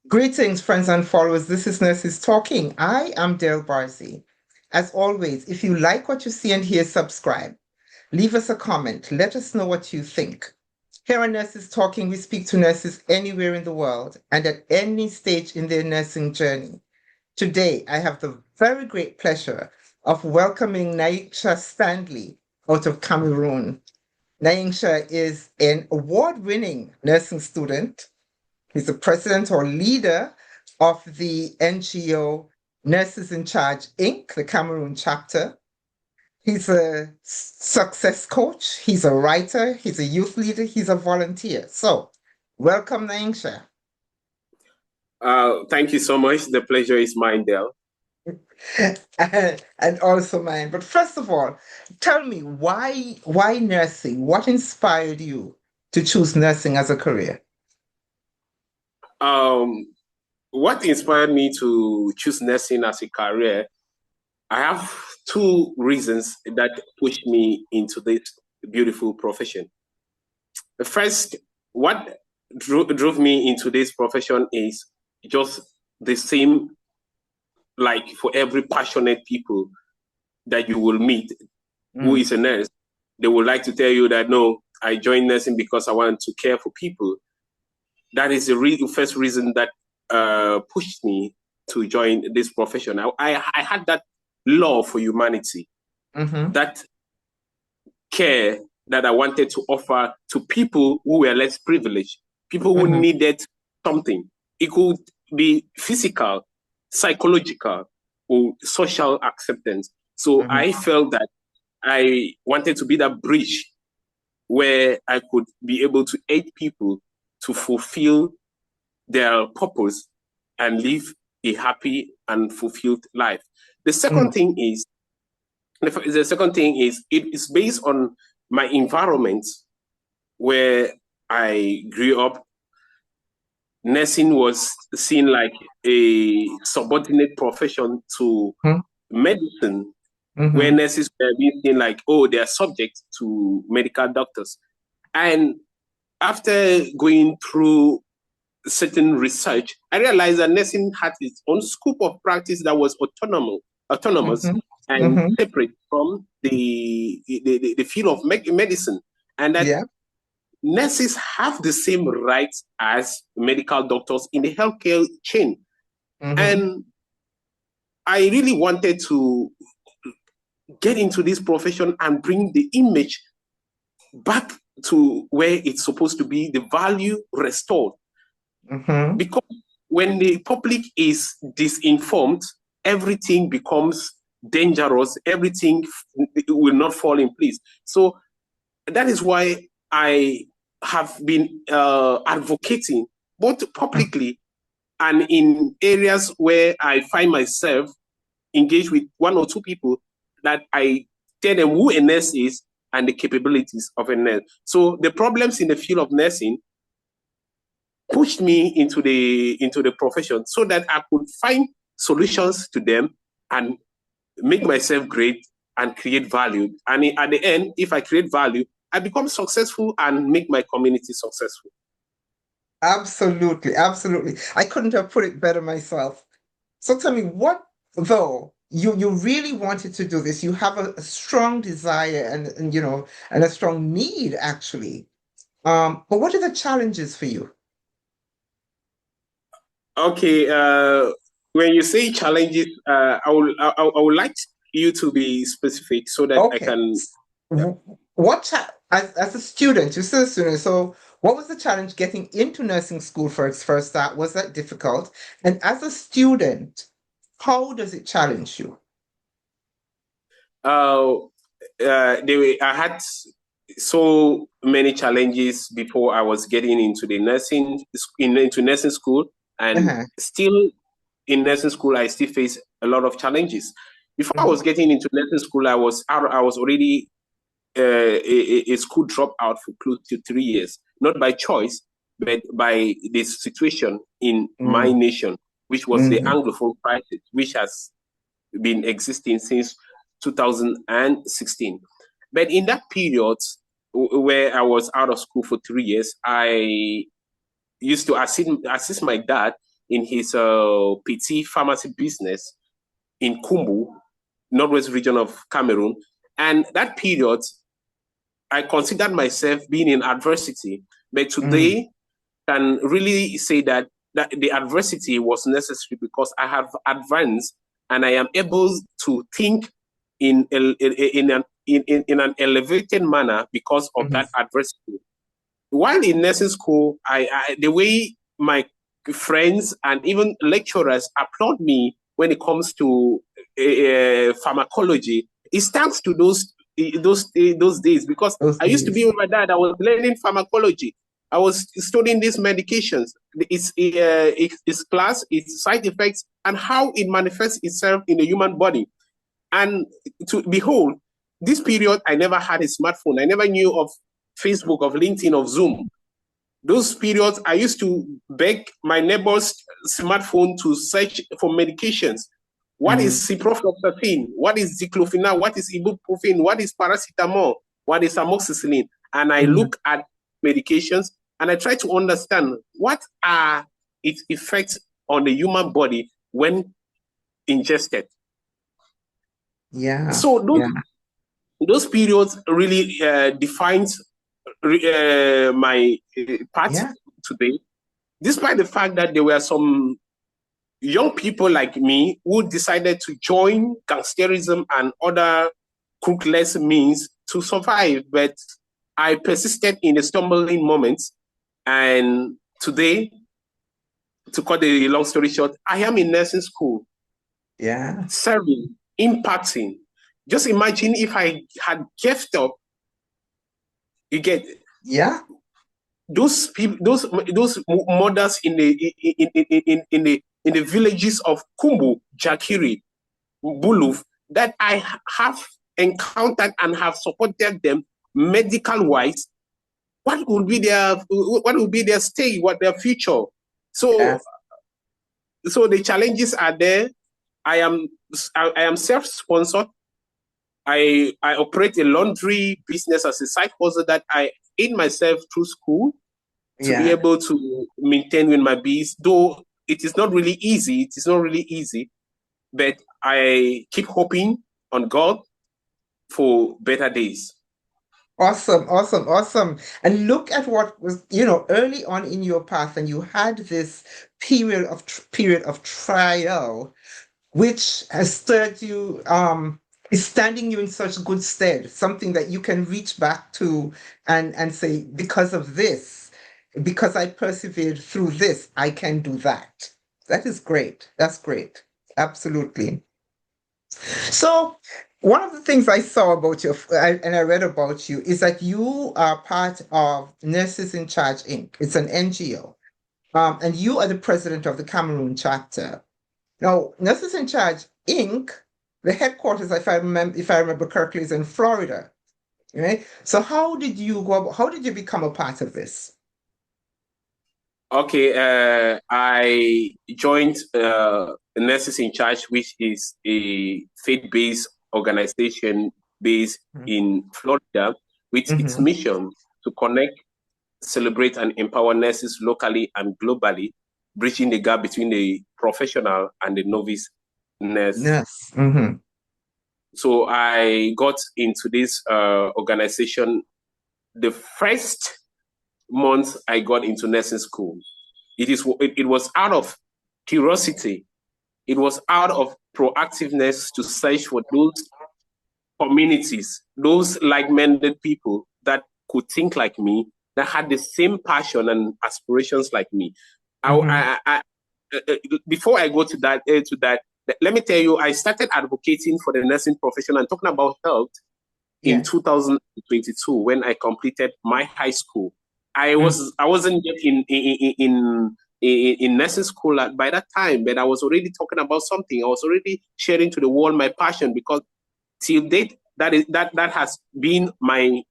Greetings, friends and followers. This is Nurses Talking. I am Dale Barzy. As always, if you like what you see and hear, subscribe. Leave us a comment. Let us know what you think. Here on Nurses Talking, we speak to nurses anywhere in the world and at any stage in their nursing journey. Today, I have the very great pleasure of welcoming Nyingsha Standley out of Cameroon. Nyingsha is an award-winning nursing student. He's the president or leader of the NGO Nurses in Charge, Inc., the Cameroon chapter. He's a success coach, he's a writer, he's a youth leader, he's a volunteer. So, welcome, Naingsha. Thank you so much. The pleasure is mine, Dale. And also mine. But first of all, tell me why nursing? What inspired you to choose nursing as a career? What inspired me to choose nursing as a career? I have two reasons that pushed me into this beautiful profession. The first, what drove me into this profession is just the same, like for every passionate people that you will meet who is a nurse, they would like to tell you that, no, I joined nursing because I want to care for people. That is the first reason that pushed me to join this profession. I had that love for humanity, that care that I wanted to offer to people who were less privileged, people who needed something. It could be physical, psychological, or social acceptance. So I felt that I wanted to be that bridge where I could be able to aid people to fulfill their purpose and live a happy and fulfilled life. The second thing is, it is based on my environment where I grew up. Nursing was seen like a subordinate profession to medicine, where nurses were being seen like, oh, they are subject to medical doctors. And after going through certain research, I realized that nursing had its own scope of practice that was autonomous and separate from the field of medicine, and that nurses have the same rights as medical doctors in the healthcare chain. And I really wanted to get into this profession and bring the image back to where it's supposed to be, the value restored. Because when the public is disinformed, everything becomes dangerous, everything will not fall in place. So that is why I have been advocating both publicly and in areas where I find myself engaged with one or two people, that I tell them who a nurse is and the capabilities of a nurse. So the problems in the field of nursing pushed me into the profession so that I could find solutions to them and make myself great and create value. And at the end, if I create value, I become successful and make my community successful. Absolutely, absolutely. I couldn't have put it better myself. So tell me, what though you really wanted to do this? You have a strong desire and and a strong need actually. But what are the challenges for you? Okay, when you say challenges, I would like you to be specific so that I can. As a student, you're still a student, so what was the challenge getting into nursing school for its first start? Was that difficult? And as a student, how does it challenge you? I had so many challenges before I was getting into the into nursing school, and still in nursing school, I still face a lot of challenges. Before I was getting into nursing school, I was already a school dropout for close to 3 years, not by choice, but by the situation in my nation, which was the Anglophone crisis, which has been existing since 2016. But in that period where I was out of school for 3 years, I used to assist my dad in his PT pharmacy business in Kumbu, northwest region of Cameroon. And that period, I considered myself being in adversity. But today, can really say that the adversity was necessary because I have advanced and I am able to think in an elevated manner because of that adversity. While in nursing school, the way my friends and even lecturers applaud me when it comes to pharmacology, it's thanks to those days, because I used to be with my dad. I was learning pharmacology. I was studying these medications, its class, its side effects, and how it manifests itself in the human body. And to behold, this period, I never had a smartphone. I never knew of Facebook, of LinkedIn, of Zoom. Those periods, I used to beg my neighbor's smartphone to search for medications. What is ciprofloxacin? What is diclofenac? What is ibuprofen? What is paracetamol? What is amoxicillin? And I look at medications and I try to understand what are its effects on the human body when ingested. Yeah. So those periods really defines my path today, despite the fact that there were some young people like me who decided to join gangsterism and other crookless means to survive. But I persisted in the stumbling moments. And today, to cut the long story short, I am in nursing school. Yeah. Serving, impacting. Just imagine if I had kept up. You get those people, those mothers in the villages of Kumbu, Jakiri, Buluf, that I have encountered and have supported them medical wise. What would be their stay? What their future? So, so the challenges are there. I am self-sponsored. I operate a laundry business as a side hustle that I aid myself through school to be able to maintain with my bees, though it is not really easy. It is not really easy, but I keep hoping on God for better days. Awesome, awesome, awesome. And look at what was, early on in your path, and you had this period of trial, which has stirred you, is standing you in such good stead, something that you can reach back to and say, because of this, because I persevered through this, I can do that. That is great. That's great. Absolutely. So one of the things I saw about you, and I read about you, is that you are part of Nurses in Charge, Inc. It's an NGO. And you are the president of the Cameroon chapter. Now, Nurses in Charge, Inc., the headquarters, if I remember correctly, is in Florida. Right? So how did you become a part of this? Okay, I joined Nurses in Charge, which is a faith-based organization based in Florida, with its mission to connect, celebrate, and empower nurses locally and globally, bridging the gap between the professional and the novice nurse. So I got into this organization the first month I got into nursing school. It was out of curiosity. It was out of proactiveness to search for those communities, those like-minded people that could think like me, that had the same passion and aspirations like me. Before I go to that, let me tell you, I started advocating for the nursing profession and talking about health in 2022 when I completed my high school. I wasn't yet in nursing school by that time, but I was already talking about something. I was already sharing to the world my passion, because till date that has been my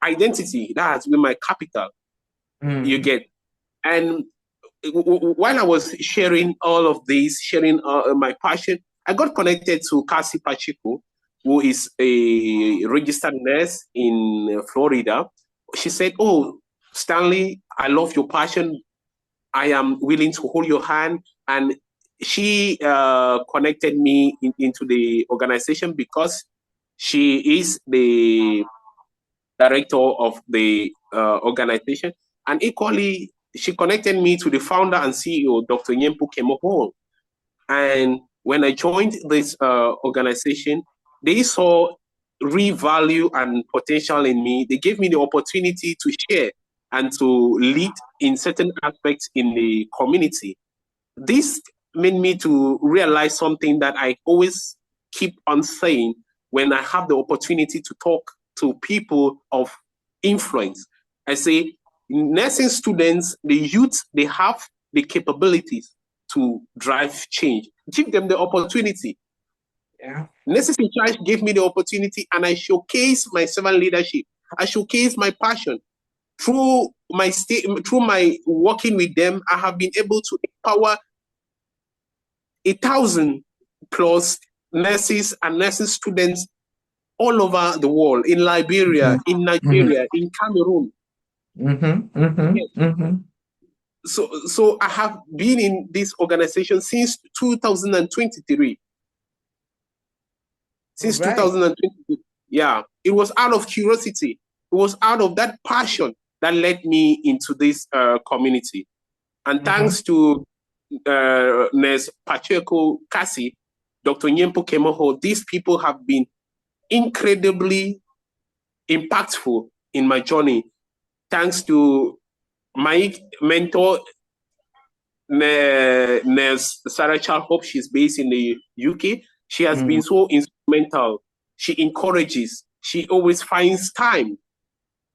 identity. That has been my capital. You get, and while I was sharing all of this, sharing my passion, I got connected to Cassie Pacheco, who is a registered nurse in Florida. She said, "Oh, Stanley, I love your passion. I am willing to hold your hand. And she connected me into the organization because she is the director of the organization. And equally, she connected me to the founder and CEO, Dr. Nyempu Kemoho. And when I joined this organization, they saw real value and potential in me. They gave me the opportunity to share and to lead in certain aspects in the community. This made me to realize something that I always keep on saying when I have the opportunity to talk to people of influence. I say, nursing students, the youth, they have the capabilities to drive change. Give them the opportunity. Yeah. Nurses in Charge gave me the opportunity, and I showcase my servant leadership. I showcase my passion. Through my working with them, I have been able to empower 1,000 plus nurses and nursing students all over the world, in Liberia, in Nigeria, in Cameroon. So I have been in this organization since 2023. Since 2023. Yeah, it was out of curiosity. It was out of that passion that led me into this community. And thanks to Nurse Pacheco Kasi, Dr. Nyempo Kemoho, these people have been incredibly impactful in my journey. Thanks to my mentor, Nurse Sarah Charles Hope, she's based in the UK. She has been so instrumental. She encourages. She always finds time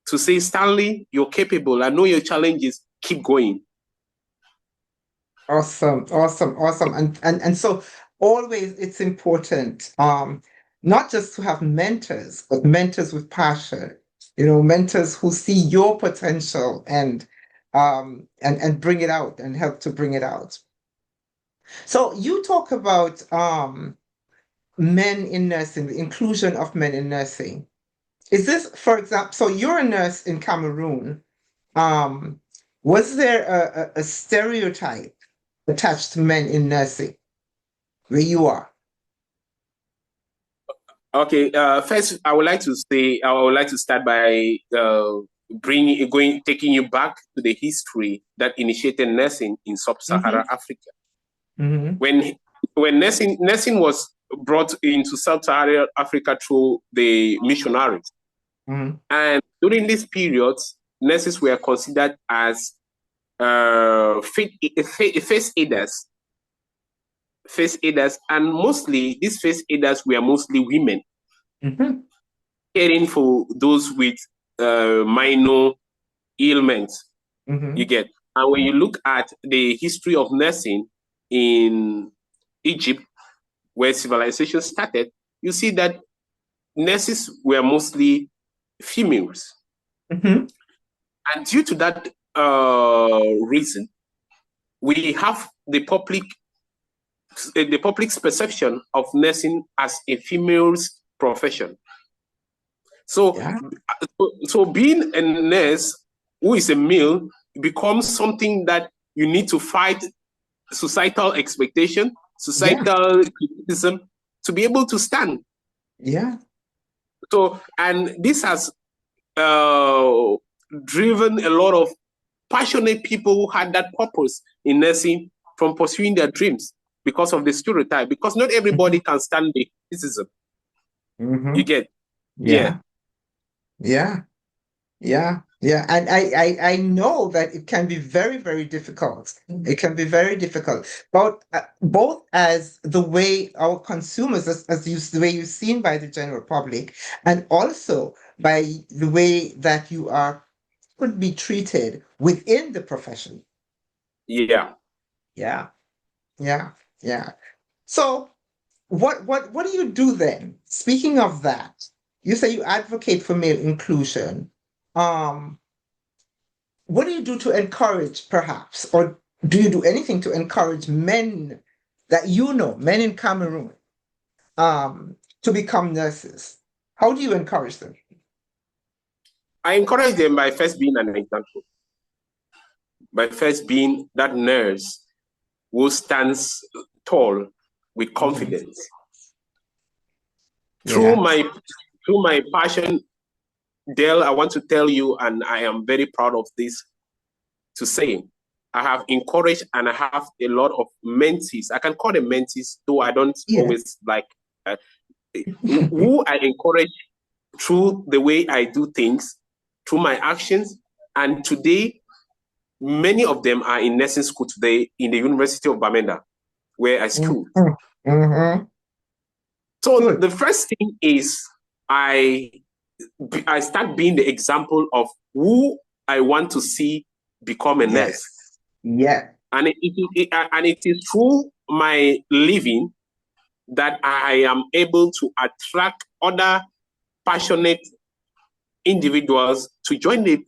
to say, Stanley, you're capable. I know your challenges. Keep going. Awesome. And so always it's important, not just to have mentors, but mentors with passion, mentors who see your potential and bring it out and help to bring it out. So you talk about men in nursing, the inclusion of men in nursing. Is this, for example, so you're a nurse in Cameroon. Was there a stereotype attached to men in nursing where you are? Okay. First, I would like to start by taking you back to the history that initiated nursing in sub-Saharan Africa. When nursing was brought into sub-Saharan Africa through the missionaries, and during this period, nurses were considered as face aiders. And mostly these face aiders were mostly women, caring for those with minor ailments. You get. And when you look at the history of nursing in Egypt, where civilization started, you see that nurses were mostly females. And due to that reason, we have the public's perception of nursing as a female's profession. So being a nurse who is a male becomes something that you need to fight societal expectation, societal criticism to be able to stand. So, and this has driven a lot of passionate people who had that purpose in nursing from pursuing their dreams because of the stereotype, because not everybody can stand the criticism. You get? And I know that it can be very, very difficult. It can be very difficult, but both as the way our consumers, the way you're seen by the general public, and also by the way that could be treated within the profession. So what do you do then? Speaking of that, you say you advocate for male inclusion. What do you do to encourage, perhaps, or do you do anything to encourage men that men in Cameroon, to become nurses? How do you encourage them? I encourage them by first being an example. by first being that nurse who stands tall with confidence. Yeah. Through my passion, Dale, I want to tell you, and I am very proud of this to say, I have encouraged and I have a lot of mentees. I can call them mentees, though I don't always like, who I encourage through the way I do things, through my actions. And today, many of them are in nursing school today in the University of Bamenda, where I schooled. Mm-hmm. So Good. the first thing is I start being the example of who I want to see become a nurse. Yeah. And it is through my living that I am able to attract other passionate individuals to join the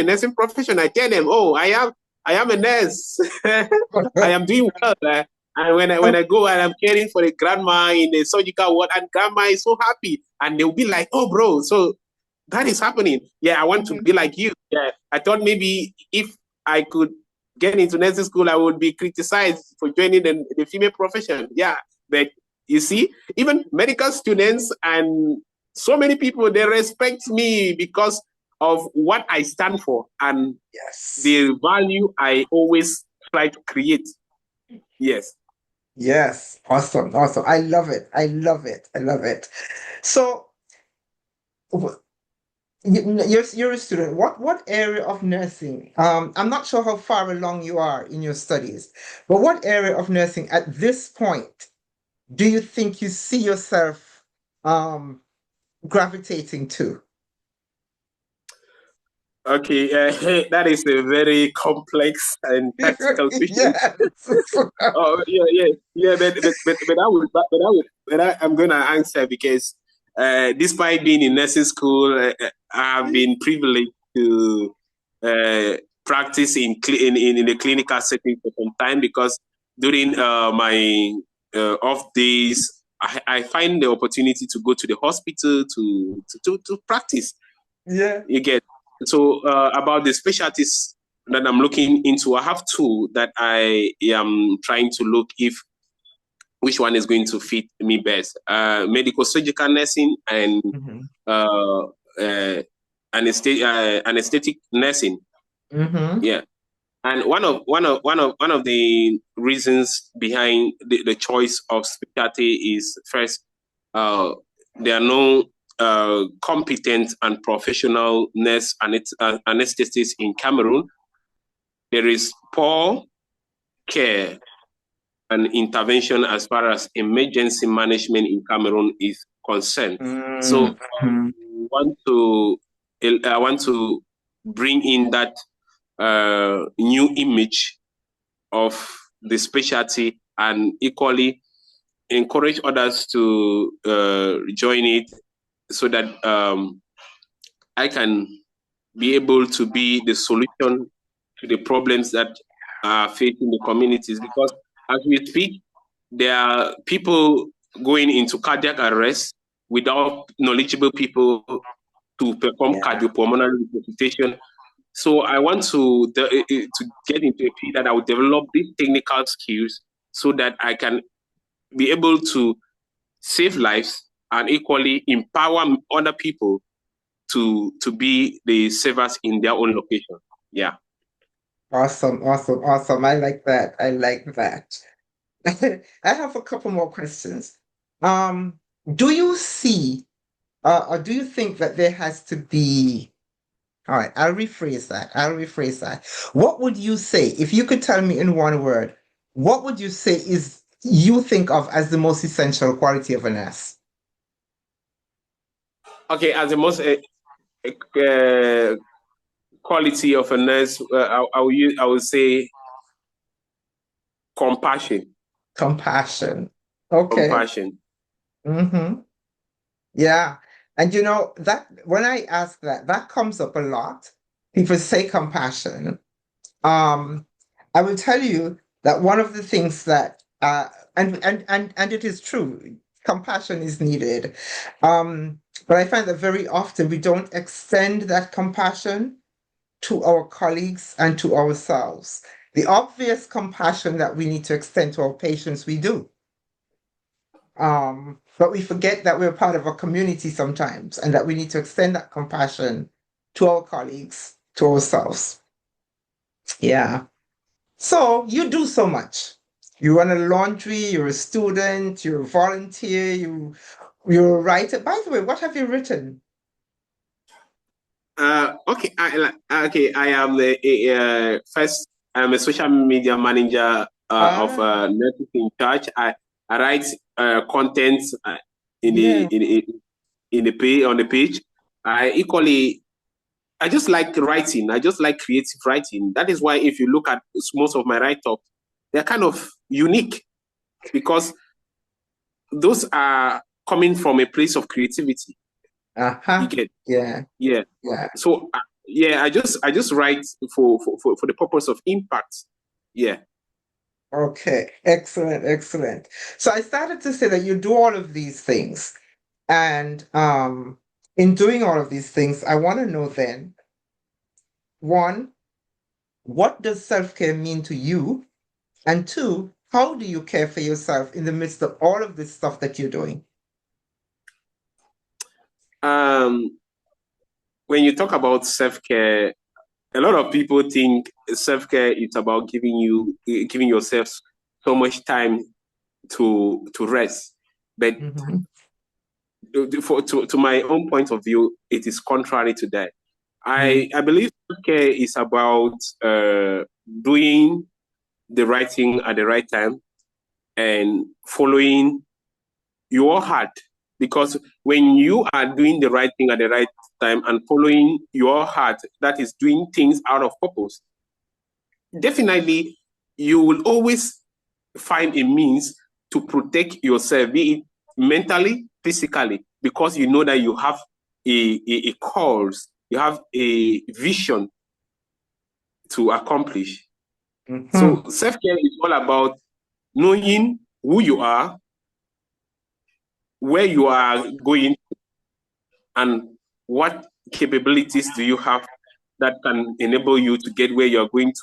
nursing profession. I tell them, oh, I am a nurse. I am doing well. And when I go and I'm caring for a grandma in the surgical ward, and grandma is so happy, and they'll be like, oh, bro, so that is happening. Yeah, I want to be like you. Yeah, I thought maybe if I could get into nursing school, I would be criticized for joining the female profession. Yeah, but you see, even medical students and so many people, they respect me because of what I stand for and the value I always try to create. Yes. Yes. Awesome. Awesome. I love it. I love it. I love it. So you're a student. What area of nursing? I'm not sure how far along you are in your studies, but what area of nursing at this point do you think you see yourself gravitating to? Okay, that is a very complex and tactical question. Yes. Oh yeah. I'm gonna answer because despite being in nursing school, I've been privileged to practice in the clinical setting for some time because during my off days, I find the opportunity to go to the hospital to practice. Yeah. You get so about the specialties that I'm looking into. I have two that I am trying to look if which one is going to fit me best. Medical surgical nursing and anesthetic nursing. Yeah. And one of the reasons behind the choice of specialty is first, there are no competent and professional nurse anesthetists in Cameroon. There is poor care and intervention as far as emergency management in Cameroon is concerned. So I want to bring in that new image of the specialty and equally encourage others to join it so that I can be able to be the solution to the problems that are facing the communities. Because as we speak, there are people going into cardiac arrest without knowledgeable people to perform cardiopulmonary resuscitation. So I want to get into a field that I will develop these technical skills so that I can be able to save lives and equally empower other people to be the savers in their own location. Yeah. Awesome, awesome, awesome. I like that. I like that. I have a couple more questions. Do you see, or do you think that there has to be, all right, I'll rephrase that. What would you say, if you could tell me in one word, what would you say is you think of as the most essential quality of a nurse? Okay, as the most quality of a nurse, I would say compassion. Compassion. Okay. Compassion. Mm-hmm. Yeah. And you know, that when I ask that, that comes up a lot. People say compassion. Um, I will tell you that one of the things that and it is true, compassion is needed. But I find that very often we don't extend that compassion to our colleagues and to ourselves. The obvious compassion that we need to extend to our patients, we do. But we forget that we're part of a community sometimes and that we need to extend that compassion to our colleagues, to ourselves. Yeah. So you do so much. You run a laundry, you're a student, you're a volunteer, you're a writer. By the way, what have you written? Okay, I am first. I'm a social media manager of Nurses in Charge. I write content in Yeah. the page on the page. I just like writing. I just like creative writing. That is why if you look at most of my write-ups, they're kind of unique because those are coming from a place of creativity. You get, Yeah. yeah. Yeah. So yeah, I just write for the purpose of impact. Yeah. Okay. Excellent. Excellent. So I started to say that you do all of these things. And in doing all of these things, I want to know then, one, what does self-care mean to you? And two, how do you care for yourself in the midst of all of this stuff that you're doing? When you talk about self-care, a lot of people think self-care is about giving yourself so much time to rest. But to my own point of view, it is contrary to that. I believe self-care is about doing the right thing at the right time and following your heart. Because when you are doing the right thing at the right time and following your heart, that is doing things out of purpose, definitely you will always find a means to protect yourself, be it mentally, physically, because you know that you have a cause, you have a vision to accomplish. So self-care is all about knowing who you are, where you are going, and what capabilities do you have that can enable you to get where you're going to.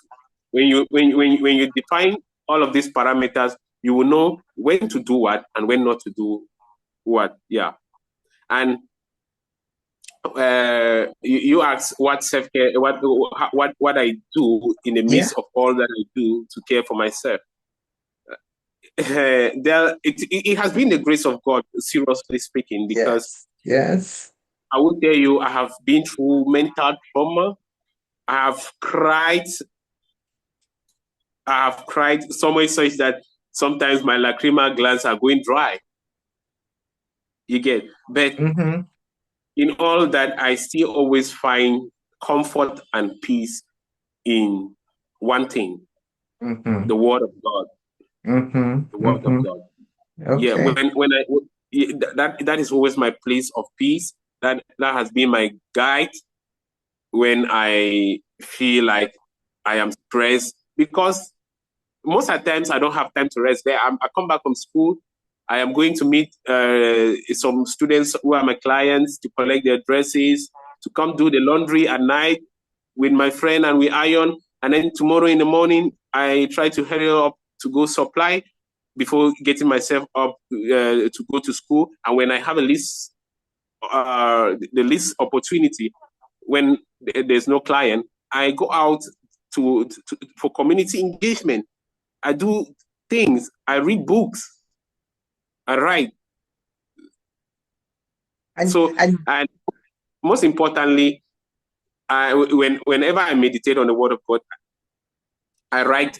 When you define all of these parameters, you will know when to do what and when not to do what. Yeah. And you asked what self-care, what I do in the midst of all that I do to care for myself. It has been the grace of God, seriously speaking, because yes, I will tell you, I have been through mental trauma. I have cried so much such that sometimes my lacrimal glands are going dry. You get, but in all that, I still always find comfort and peace in one thing: the Word of God. The Word of God. Okay. Yeah, that is always my place of peace. That has been my guide when I feel like I am stressed, because most of the times I don't have time to rest. I come back from school. I am going to meet some students who are my clients to collect their dresses, to come do the laundry at night with my friend, and we iron. And then tomorrow in the morning, I try to hurry up to go supply before getting myself up to go to school. And when I have the least opportunity, when there's no client, I go out for community engagement. I do things. I read books. I write. And most importantly, whenever I meditate on the Word of God, I write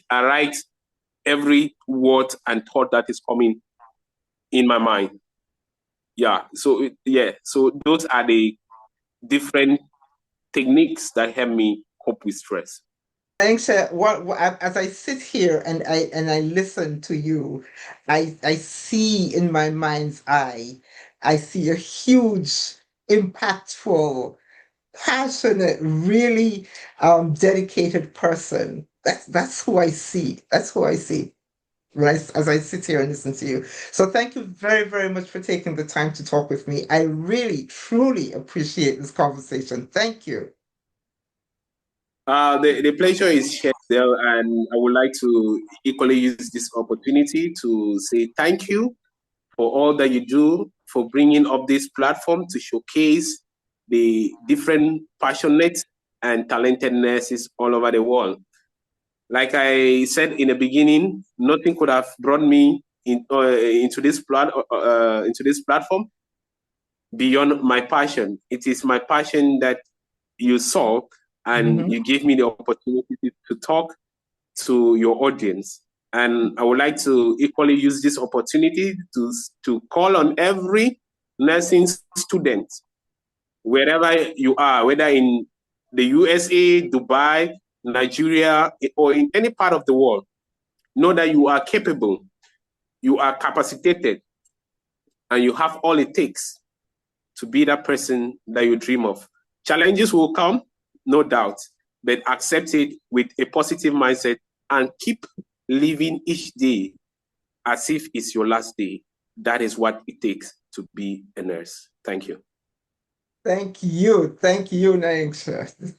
every word and thought that is coming in my mind. Yeah. So those are the different techniques that help me cope with stress. Naingsha, as I sit here and I listen to you, I see in my mind's eye, I see a huge, impactful, passionate, really dedicated person. That's who I see. That's who I see. Right, as I sit here and listen to you. So thank you very, very much for taking the time to talk with me. I really, truly appreciate this conversation. Thank you. The pleasure is shared there, and I would like to equally use this opportunity to say thank you for all that you do, for bringing up this platform to showcase the different passionate and talented nurses all over the world. Like I said in the beginning, nothing could have brought me into this platform beyond my passion. It is my passion that you saw, and you gave me the opportunity to talk to your audience. And I would like to equally use this opportunity to call on every nursing student, wherever you are, whether in the USA, Dubai, Nigeria, or in any part of the world. Know that you are capable, you are capacitated, and you have all it takes to be that person that you dream of. Challenges will come, no doubt, but accept it with a positive mindset and keep living each day as if it's your last day. That is what it takes to be a nurse. Thank you. Thank you. Thank you, Naingsha.